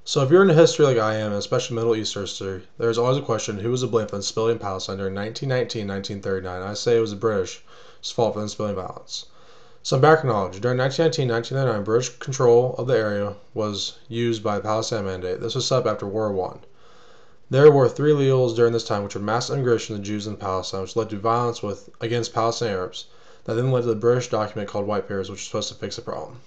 So if you're into history like I am, and especially Middle East history, there's always a question, who was to blame for the instability in Palestine during 1919-1939? I say it was the British' fault for the instability violence. Some background knowledge. During 1919-1939, British control of the area was used by the Palestine Mandate. This was set up after World War I. There were three ills during this time, which were mass immigration of the Jews in Palestine, which led to violence against Palestinian Arabs. That then led to the British document called White Papers, which was supposed to fix the problem.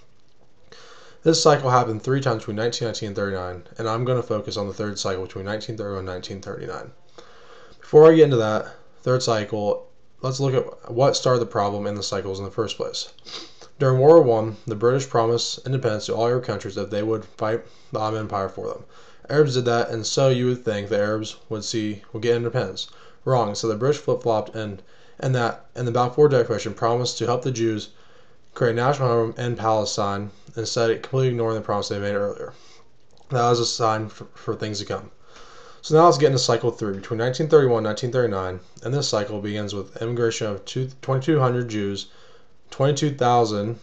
This cycle happened three times between 1919 and 39, and I'm going to focus on the third cycle between 1931 and 1939. Before I get into that third cycle, let's look at what started the problem in the cycles in the first place. During World War I, the British promised independence to all Arab countries if they would fight the Ottoman Empire for them. Arabs did that, and so you would think the Arabs would get independence. Wrong. So the British flip-flopped, and the Balfour Declaration promised to help the Jews create a national home in Palestine, instead completely ignoring the promise they made earlier. That was a sign for things to come. So now let's get into cycle 3, between 1931 and 1939, and this cycle begins with immigration of 2,200 Jews, 22,000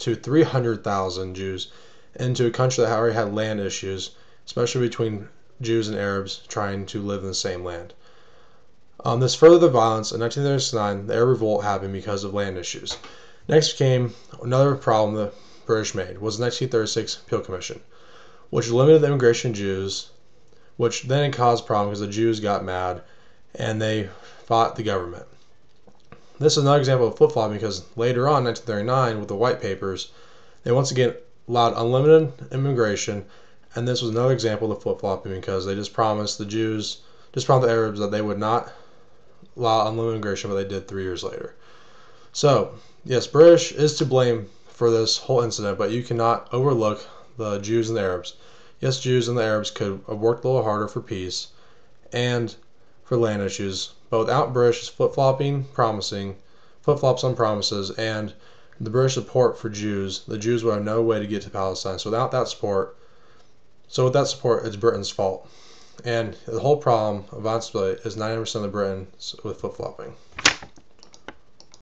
to 300,000 Jews into a country that already had land issues, especially between Jews and Arabs trying to live in the same land. This furthered the violence. In 1939, the Arab Revolt happened because of land issues. Next came another problem the British made, was the 1936 Peel Commission, which limited the immigration of Jews, which then caused problems because the Jews got mad and they fought the government. This is another example of flip-flopping because later on, 1939, with the White Papers, they once again allowed unlimited immigration, and this was another example of flip-flopping because they just promised the Arabs that they would not allow unlimited immigration, but they did 3 years later. So, yes, British is to blame for this whole incident, but you cannot overlook the Jews and the Arabs. Yes, Jews and the Arabs could have worked a little harder for peace and for land issues, but without British flip-flops on promises, and the British support for Jews, the Jews would have no way to get to Palestine. So with that support, it's Britain's fault. And the whole problem of instability is 90% of Britain with flip-flopping.